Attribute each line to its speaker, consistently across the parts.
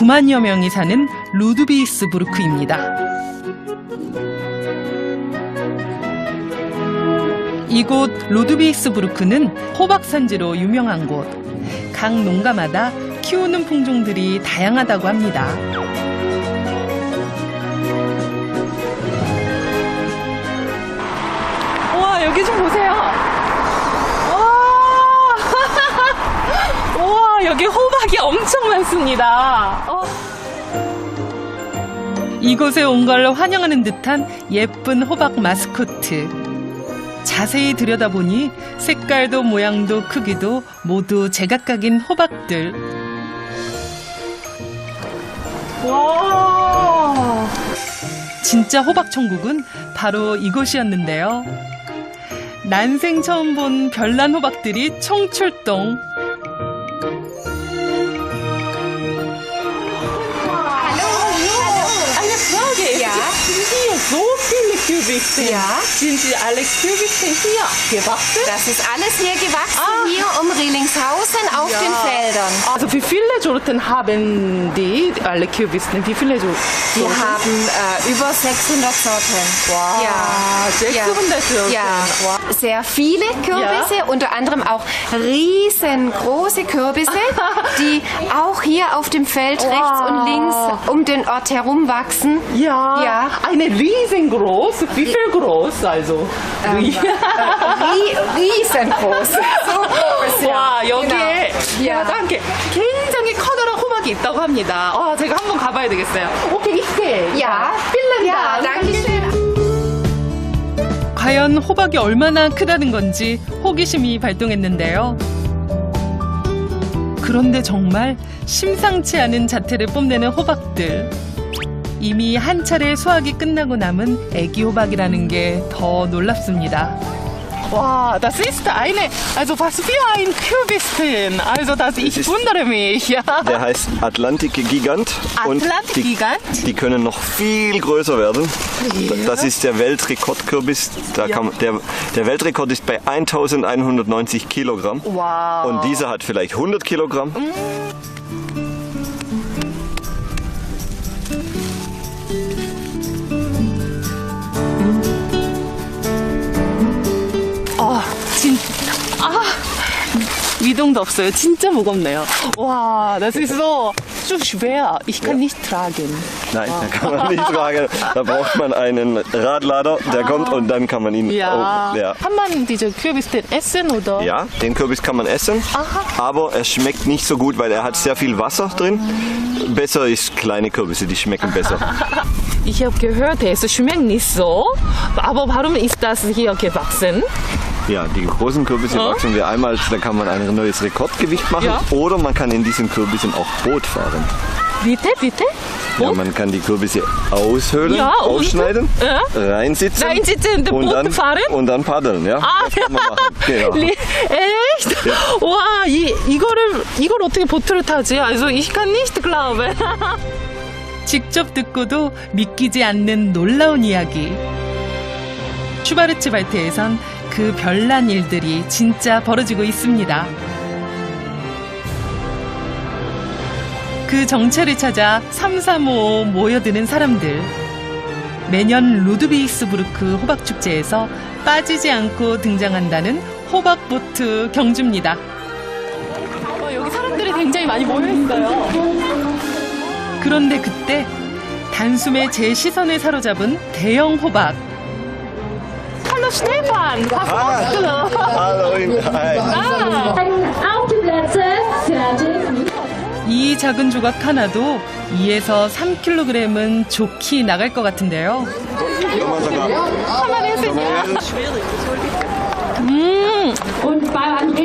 Speaker 1: 9만여 명이 사는 루드비히스부르크입니다. 이곳 루드비히스부르크는 호박 산지로 유명한 곳. 각 농가마다 키우는 품종들이 다양하다고 합니다. 우와, 여기 좀 보세요. 우와, 여기 호박이 엄청 많습니다. 이곳에 온 걸 환영하는 듯한 예쁜 호박 마스코트. 자세히 들여다보니 색깔도 모양도 크기도 모두 제각각인 호박들. 와, 진짜 호박 천국은 바로 이곳이었는데요. 난생 처음 본 별난 호박들이 총출동. So viele Kürbisse.
Speaker 2: Ja.
Speaker 1: Sind die alle Kürbisse hier gewachsen?
Speaker 2: Das ist alles hier gewachsen, hier um Relingshausen auf den Feldern.
Speaker 1: Also wie viele Sorten haben die alle Kürbisse? Wie viele Sorten?
Speaker 2: Wir haben über 600 Sorten.
Speaker 1: Wow.
Speaker 2: Ja.
Speaker 1: 600 Sorten.
Speaker 2: Ja.
Speaker 1: Wow.
Speaker 2: Sehr viele Kürbisse, unter anderem auch riesengroße Kürbisse, die auch hier auf dem Feld rechts und links um den Ort herum wachsen.
Speaker 1: Ja.
Speaker 2: Ja.
Speaker 1: Eine riesengroß. Wie viel groß also?
Speaker 2: Riesengroß. So groß.
Speaker 1: 와, 여기에
Speaker 2: 야.
Speaker 1: 함께 굉장히 커다란 호박이 있다고 합니다. 제가 한번 가봐야 되겠어요. 오케이, 이렇게.
Speaker 2: Ja.
Speaker 1: 빌란다.
Speaker 2: Dankeschön.
Speaker 1: 과연 호박이 얼마나 크다는 건지 호기심이 발동했는데요. 그런데 정말 심상치 않은 자태를 뽐내는 호박들. 이미 한 차례 수확이 끝나고 남은 애기 호박이라는 게 더 놀랍습니다. 와, das ist also was für ein Kürbis denn? Also ich wundere mich, ja.
Speaker 3: Der heißt Atlantik-Gigant.
Speaker 1: Atlantik-Gigant?
Speaker 3: Die können noch viel größer werden.
Speaker 1: Ja.
Speaker 3: Das ist der Weltrekordkürbis. Der Weltrekord ist bei 1190 Kilogramm.
Speaker 1: Wow.
Speaker 3: Und dieser hat vielleicht 100 Kilogramm.
Speaker 1: 위동도 없어요. 진짜 무겁네요. 와, das ist so schwer. Ich kann nicht tragen.
Speaker 3: Nein, da kann man nicht tragen. Da braucht man einen Radlader, der kommt und dann kann man ihn...
Speaker 1: Ja.
Speaker 3: Ja.
Speaker 1: Kann man diese Kürbis denn essen, oder?
Speaker 3: Ja, den Kürbis kann man essen, aber er schmeckt nicht so gut, weil er hat sehr viel Wasser drin. Besser ist kleine Kürbisse, die schmecken besser.
Speaker 1: Ich habe gehört, es schmeckt nicht so. Aber warum ist das hier gewachsen?
Speaker 3: Ja, die großen Kürbisse wachsen wir einmal, da kann man ein neues Rekordgewicht machen.
Speaker 1: Ja.
Speaker 3: Oder man kann in diesen Kürbissen auch Boot fahren.
Speaker 1: Bitte?
Speaker 3: Ja, man kann die Kürbisse aushöhlen,
Speaker 1: Ja, und?
Speaker 3: aufschneiden,
Speaker 1: Ja.
Speaker 3: reinsitzen
Speaker 1: und Boot fahren?
Speaker 3: und dann paddeln. Ja? Das kann man machen. Genau.
Speaker 1: echt? 와, 이걸 어떻게 보트를 타지? Also ich kann nicht glauben. 직접 듣고도 믿기지 않는 놀라운 이야기. 슈바르츠발트에선 그 별난 일들이 진짜 벌어지고 있습니다. 그 정체를 찾아 3355 모여드는 사람들. 매년 루드비히스부르크 호박축제에서 빠지지 않고 등장한다는 호박보트 경주입니다. 여기 사람들이 굉장히 많이 모여있어요. 그런데 그때 단숨에 제 시선을 사로잡은 대형 호박. Hallo Stefan,
Speaker 3: Hallo,
Speaker 1: 이 작은 조각 하나도 2에서 3kg은 좋게 나갈 것 같은데요.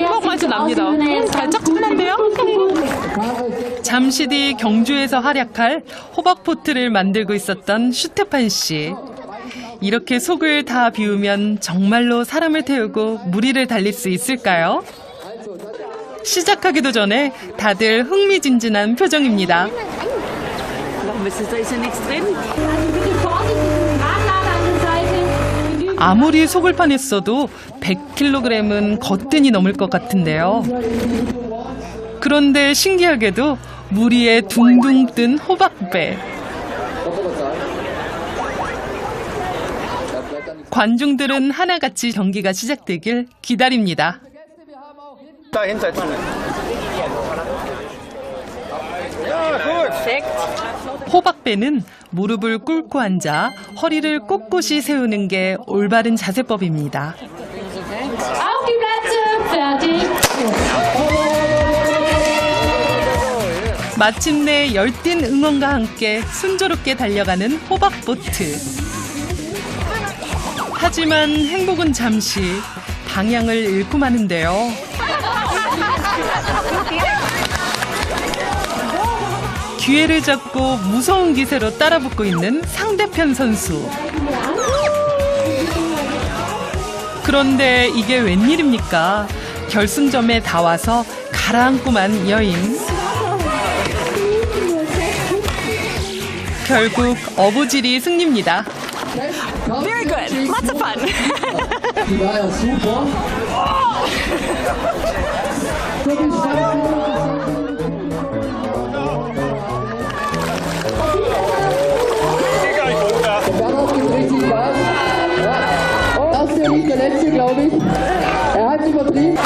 Speaker 1: 호박 맛이 납니다. 달짝지근한데요? 잠시 뒤 경주에서 활약할 호박포트를 만들고 있었던 슈테판 씨. 이렇게 속을 다 비우면 정말로 사람을 태우고 무리를 달릴 수 있을까요? 시작하기도 전에 다들 흥미진진한 표정입니다. 아무리 속을 파냈어도 100kg은 거뜬히 넘을 것 같은데요. 그런데 신기하게도 물 위에 둥둥 뜬 호박배. 관중들은 하나같이 경기가 시작되길 기다립니다. 호박배는 무릎을 꿇고 앉아 허리를 꼿꼿이 세우는 게 올바른 자세법입니다. 마침내 열띤 응원과 함께 순조롭게 달려가는 호박보트. 하지만 행복은 잠시 방향을 잃고 마는데요. 기회를 잡고 무서운 기세로 따라붙고 있는 상대편 선수. 그런데 이게 웬일입니까? 결승점에 다 와서 가라앉고만 여인. 결국 어부질이 승리입니다.
Speaker 4: Very good. Lots of fun.
Speaker 5: Die war ja super. Darauf gibt richtig Spaß. Ja. Das ist ja nicht der letzte, glaube ich. Er hat übertrieben.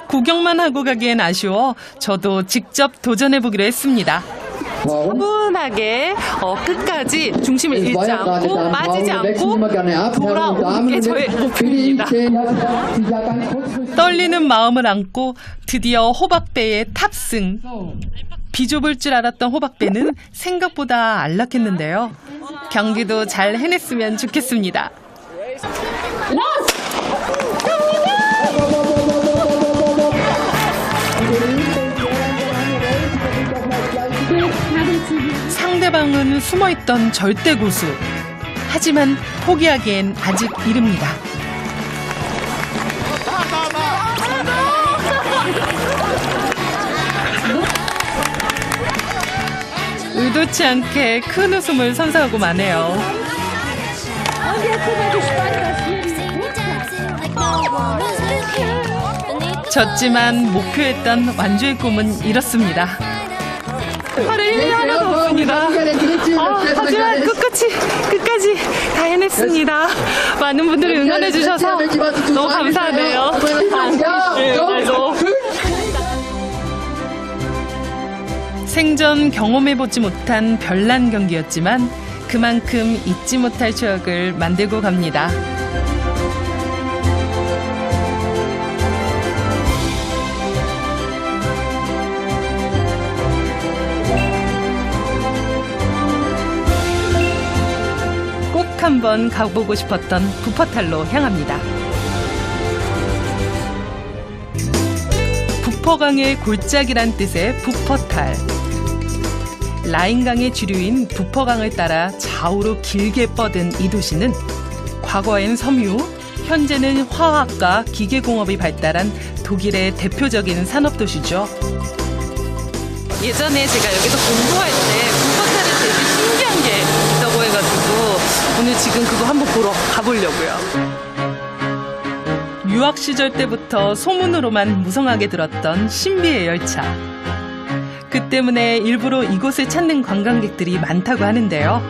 Speaker 1: 구경만 하고 가기엔 아쉬워 저도 직접 도전해보기로 했습니다. 차분하게 끝까지 중심을 잃지 않고 빠지지 않고 돌아오는 게 저의 목표입니다. 떨리는 마음을 안고 드디어 호박배에 탑승. 비좁을 줄 알았던 호박배는 생각보다 안락했는데요. 경기도 잘 해냈으면 좋겠습니다. 상대방은 숨어있던 절대 고수. 하지만 포기하기엔 아직 이릅니다. 의도치 않게 큰 웃음을 선사하고 마네요. 졌지만 목표했던 완주의 꿈은 이렇습니다. 하루 1년 하나도 없습니다. 하지만 끝까지 다 해냈습니다. 많은 분들이 응원해 주셔서 너무 감사하네요. 생전 경험해보지 못한 별난 경기였지만 그만큼 잊지 못할 추억을 만들고 갑니다. 한번 가보고 싶었던 부퍼탈로 향합니다. 부퍼강의 골짜기란 뜻의 부퍼탈. 라인강의 주류인 부퍼강을 따라 좌우로 길게 뻗은 이 도시는 과거엔 섬유, 현재는 화학과 기계공업이 발달한 독일의 대표적인 산업도시죠. 예전에 제가 여기서 공부할 때 부퍼탈에 되게 신기한 게 있다고 해가지고 오늘 지금 그거 한번 보러 가보려고요. 유학 시절 때부터 소문으로만 무성하게 들었던 신비의 열차. 그 때문에 일부러 이곳을 찾는 관광객들이 많다고 하는데요.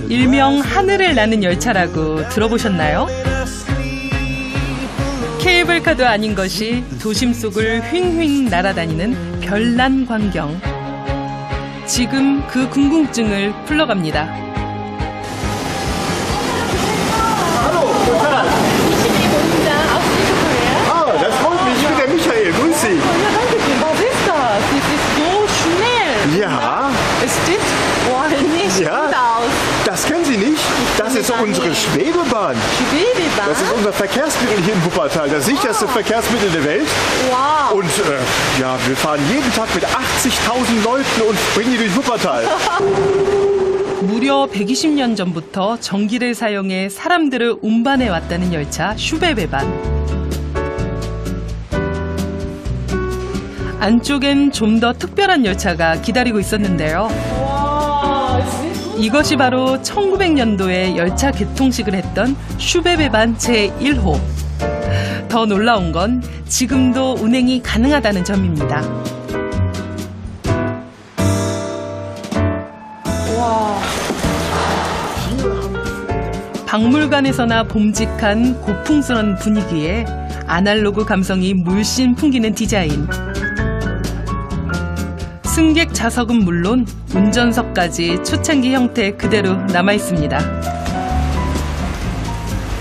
Speaker 1: 일명 하늘을 나는 열차라고 들어보셨나요? 케이블카도 아닌 것이 도심 속을 휑휑 날아다니는 별난 광경. 지금 그 궁금증을 풀러갑니다.
Speaker 6: Das freut mich. Ich bin der Michael. Grüß Sie.
Speaker 1: Was ist das? Das ist so schnell.
Speaker 6: Ja.
Speaker 1: Es steht nicht
Speaker 6: Ja.
Speaker 1: gut aus.
Speaker 6: Das kennen Sie nicht? Das ist unsere Schwebebahn.
Speaker 1: Schwebebahn?
Speaker 6: Das ist unser Verkehrsmittel hier in Wuppertal. Das sicherste Verkehrsmittel der Welt.
Speaker 1: Wow.
Speaker 6: Und wir fahren jeden Tag mit 80.000 Leuten und bringen die durch Wuppertal.
Speaker 1: 무려 120년 전부터 전기를 사용해 사람들을 운반해 왔다는 열차 슈베베반. 안쪽엔 좀 더 특별한 열차가 기다리고 있었는데요.
Speaker 4: Wow, es sieht gut
Speaker 1: 이것이 바로 1900년도에 열차 개통식을 했던 슈베베반 제1호. 더 놀라운 건 지금도 운행이 가능하다는 점입니다. 박물관에서나 봄직한 고풍스러운 분위기에 아날로그 감성이 물씬 풍기는 디자인. 승객 좌석은 물론 운전석까지 초창기 형태 그대로 남아 있습니다.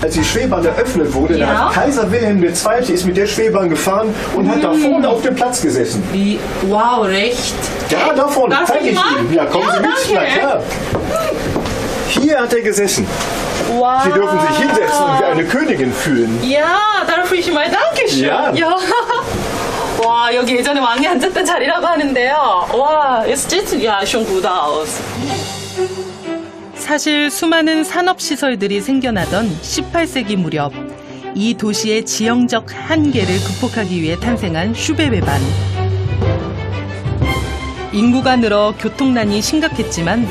Speaker 6: Als die Schwebahn eröffnet wurde, da hat Kaiser Wilhelm II. Ist mit der Schwebahn gefahren und hat da vorne auf dem Platz gesessen.
Speaker 1: Wie? Wow, recht?
Speaker 6: Ja, da vorne,
Speaker 1: Darf
Speaker 6: zeige
Speaker 1: ich
Speaker 6: ich
Speaker 1: mal?
Speaker 6: Ihnen. Ja, kommen Sie mit,
Speaker 1: danke.
Speaker 6: na klar. Hier hat er gesessen.
Speaker 1: Wow.
Speaker 6: Sie dürfen sich hinsetzen und wie eine Königin fühlen.
Speaker 1: Ja, darf ich mal Dankeschön.
Speaker 6: Ja.
Speaker 1: 와, 여기 예전에 왕이 앉았던 자리라고 하는데요. 와, es sieht ja schon gut aus. 사실 수많은 산업시설들이 생겨나던 18세기 무렵 이 도시의 지형적 한계를 극복하기 위해 탄생한 슈베베반. 인구가 늘어 교통난이 심각했지만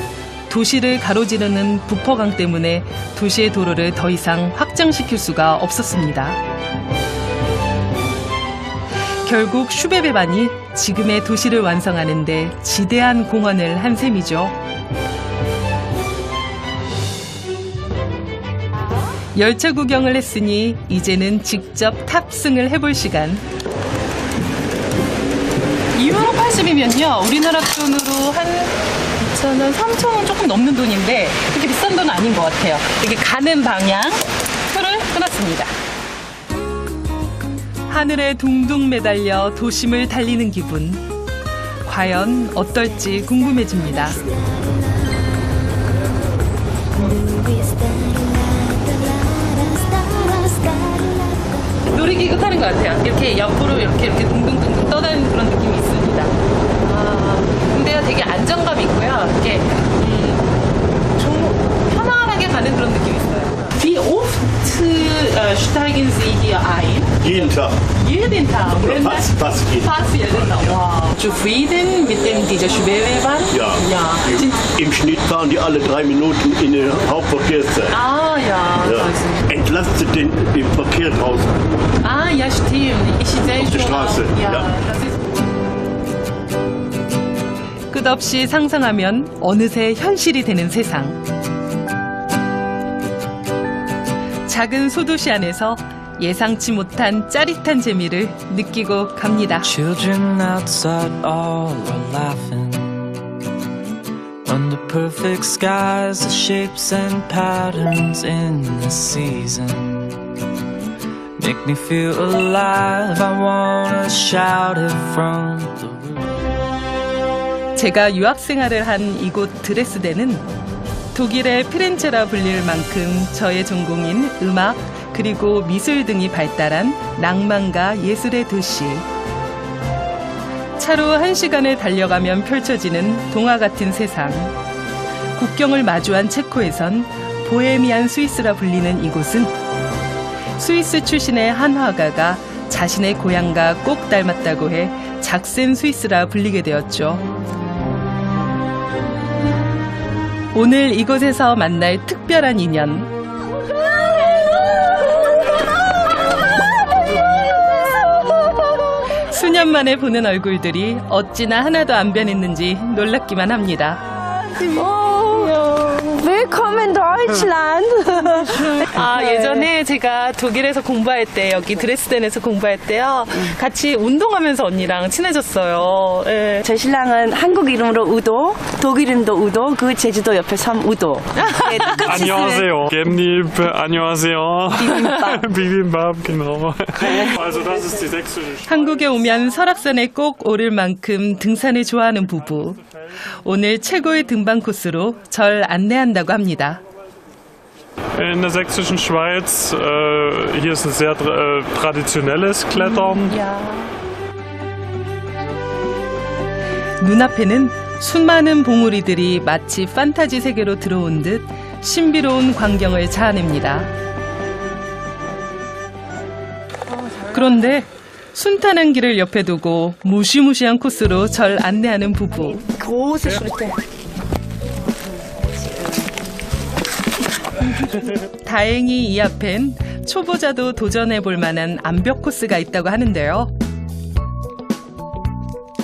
Speaker 1: 도시를 가로지르는 부퍼강 때문에 도시의 도로를 더 이상 확장시킬 수가 없었습니다. 결국 슈베베반이 지금의 도시를 완성하는 데 지대한 공헌을 한 셈이죠. 열차 구경을 했으니 이제는 직접 탑승을 해볼 시간. 2유로 80이면요. 우리나라 돈으로 한 2,000원, 3,000원 조금 넘는 돈인데 그렇게 비싼 돈은 아닌 것 같아요. 이렇게 가는 방향 표를 끊었습니다. 하늘에 둥둥 매달려 도심을 달리는 기분. 과연 어떨지 궁금해집니다. 놀이기구 타는 것 같아요. 이렇게 옆으로 이렇게 둥둥둥둥 떠다니는 그런 느낌이 있습니다. 근데요, 되게 안정감 있고요. 이렇게 좀 편안하게 가는 그런 느낌이 있어요. Wie oft steigen Sie hier ein?
Speaker 6: Jeden Tag.
Speaker 1: Jeden Tag.
Speaker 6: Fast jeden.
Speaker 1: Fast jeden Tag. Wow. Zufrieden mit dieser Schwebebahn?
Speaker 7: Ja.
Speaker 1: Ja.
Speaker 7: Im Schnitt fahren die alle 3 Minuten in der Hauptverkehrszeit.
Speaker 1: Ah, ja.
Speaker 7: Ja. Entlastet den Verkehr draußen.
Speaker 1: Ah, ja, stimmt. Ich sehe
Speaker 7: Auf der
Speaker 1: schon.
Speaker 7: Straße.
Speaker 1: Ja,
Speaker 7: Ja.
Speaker 1: das ist 끝없이 상상하면 어느새 현실이 되는 세상. 작은 소도시 안에서 예상치 못한 짜릿한 재미를 느끼고 갑니다.
Speaker 8: Children outside all are laughing under perfect skies, the shapes and patterns in the season make me feel alive. I wanna shout it from the roof.
Speaker 1: 제가 유학 생활을 한 이곳 드레스덴은 독일의 피렌체라 불릴 만큼 저의 전공인 음악 그리고 미술 등이 발달한 낭만과 예술의 도시. 차로 1시간을 달려가면 펼쳐지는 동화 같은 세상. 국경을 마주한 체코에선 보헤미안 스위스라 불리는 이곳은 스위스 출신의 한 화가가 자신의 고향과 꼭 닮았다고 해 작센 스위스라 불리게 되었죠. 오늘 이곳에서 만날 특별한 인연. 수년 만에 보는 얼굴들이 어찌나 하나도 안 변했는지 놀랍기만 합니다.
Speaker 9: Willkommen Deutschland.
Speaker 1: 예전에 제가 독일에서 공부할 때 여기 드레스덴에서 공부할 때요. 같이 운동하면서 언니랑 친해졌어요. 예.
Speaker 9: 제 신랑은 한국 이름으로 우도, 독일 이름도 우도, 그 제주도 옆에 섬 우도. 네, 똑같이
Speaker 10: 안녕하세요. 겜닙, 안녕하세요. 비빔밥, genau. Also das ist die sächsische.
Speaker 1: 한국에 오면 설악산에 꼭 오를 만큼 등산을 좋아하는 부부. 오늘 최고의 등반 코스로 절 안내한다고 합니다.
Speaker 10: In der sächsischen Schweiz, hier ist ein sehr traditionelles Klettern.
Speaker 1: 눈앞에는 수많은 봉우리들이 마치 판타지 세계로 들어온 듯 신비로운 광경을 자아냅니다. 그런데 순탄한 길을 옆에 두고 무시무시한 코스로 절 안내하는 부부.
Speaker 9: große Schritte.
Speaker 1: 다행히 이 앞엔 초보자도 도전해볼 만한 암벽 코스가 있다고 하는데요.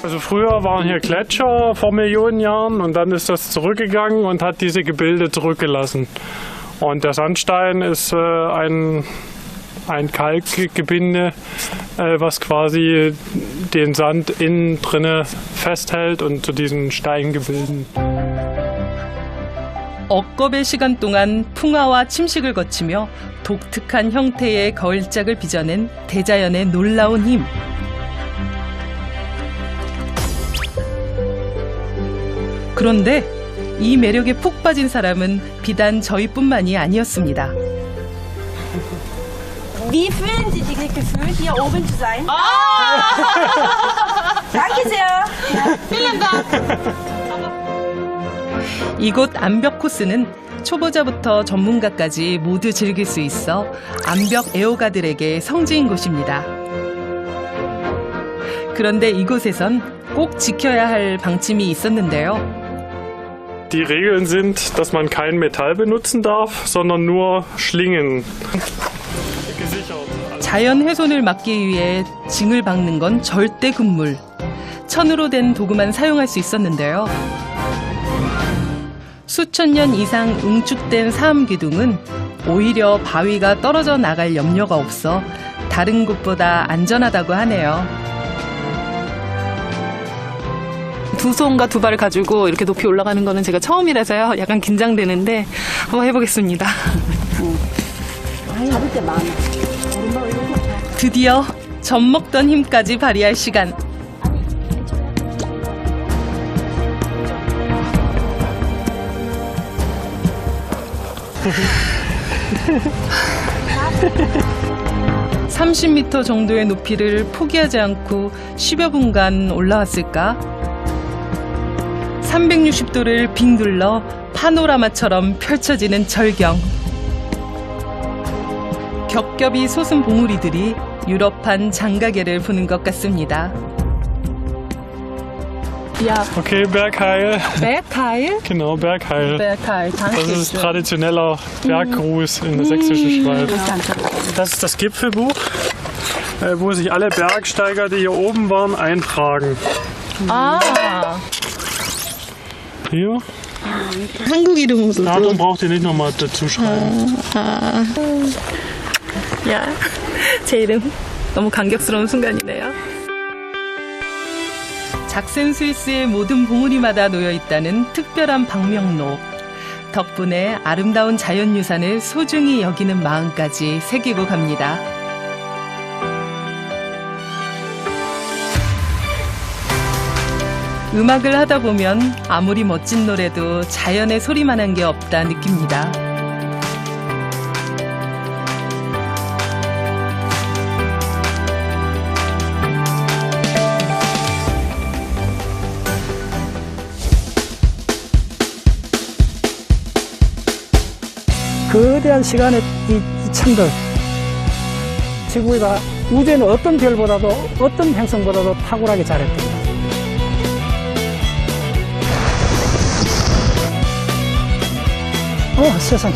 Speaker 10: Also früher waren hier Gletscher vor Millionen Jahren und dann ist das zurückgegangen und hat diese Gebilde zurückgelassen. Und der Sandstein ist ein Kalkgebinde, was quasi den Sand innen drinne festhält und zu diesen Steingebilden.
Speaker 1: 억겁의 시간 동안 풍화와 침식을 거치며 독특한 형태의 거울짝을 빚어낸 대자연의 놀라운 힘. 그런데 이 매력에 푹 빠진 사람은 비단 저희뿐만이 아니었습니다.
Speaker 9: Wie fühlen Sie sich Gefühl, hier oben zu sein? Danke sehr. Vielen Dank.
Speaker 1: 이곳 암벽 코스는 초보자부터 전문가까지 모두 즐길 수 있어 암벽 애호가들에게 성지인 곳입니다. 그런데 이곳에선 꼭 지켜야 할 방침이 있었는데요.
Speaker 10: Die Regeln sind, dass man kein Metall benutzen darf, sondern nur Schlingen. Gesichert.
Speaker 1: 자연 훼손을 막기 위해 징을 박는 건 절대 금물. 천으로 된 도구만 사용할 수 있었는데요. 수천 년 이상 응축된 사암기둥은 오히려 바위가 떨어져 나갈 염려가 없어 다른 곳보다 안전하다고 하네요.
Speaker 11: 두 손과 두 발을 가지고 이렇게 높이 올라가는 거는 제가 처음이라서요. 약간 긴장되는데 한번 해보겠습니다.
Speaker 9: 잡을 때 많아.
Speaker 1: 드디어 젖먹던 힘까지 발휘할 시간. (30m) 정도의 높이를 포기하지 않고 10여 분간 올라왔을까? 360도를 빙 둘러 파노라마처럼 펼쳐지는 절경. 겹겹이 솟은 봉우리들이 유럽판 장가게를 부는 것 같습니다.
Speaker 11: Ja.
Speaker 10: Okay, Bergheil.
Speaker 11: Bergheil?
Speaker 10: Genau, Bergheil.
Speaker 11: Bergheil, danke.
Speaker 10: Das ist traditioneller Berggruß in der sächsischen Schweiz. Das ist das Gipfelbuch, wo sich alle Bergsteiger, die hier oben waren, eintragen.
Speaker 11: Ah.
Speaker 10: Hier.
Speaker 11: 한국 이름으로.
Speaker 10: Datum braucht ihr nicht nochmal dazu schreiben.
Speaker 11: 야, 제 이름 너무 감격스러운 순간이네요.
Speaker 1: 작센 스위스의 모든 봉우리마다 놓여 있다는 특별한 방명록. 덕분에 아름다운 자연유산을 소중히 여기는 마음까지 새기고 갑니다. 음악을 하다 보면 아무리 멋진 노래도 자연의 소리만한 게 없다 느낍니다.
Speaker 12: 거대한 시간의 이 천들, 지구가 우주에는 어떤 별보다도 어떤 행성보다도 탁월하게 잘했답니다. 세상에.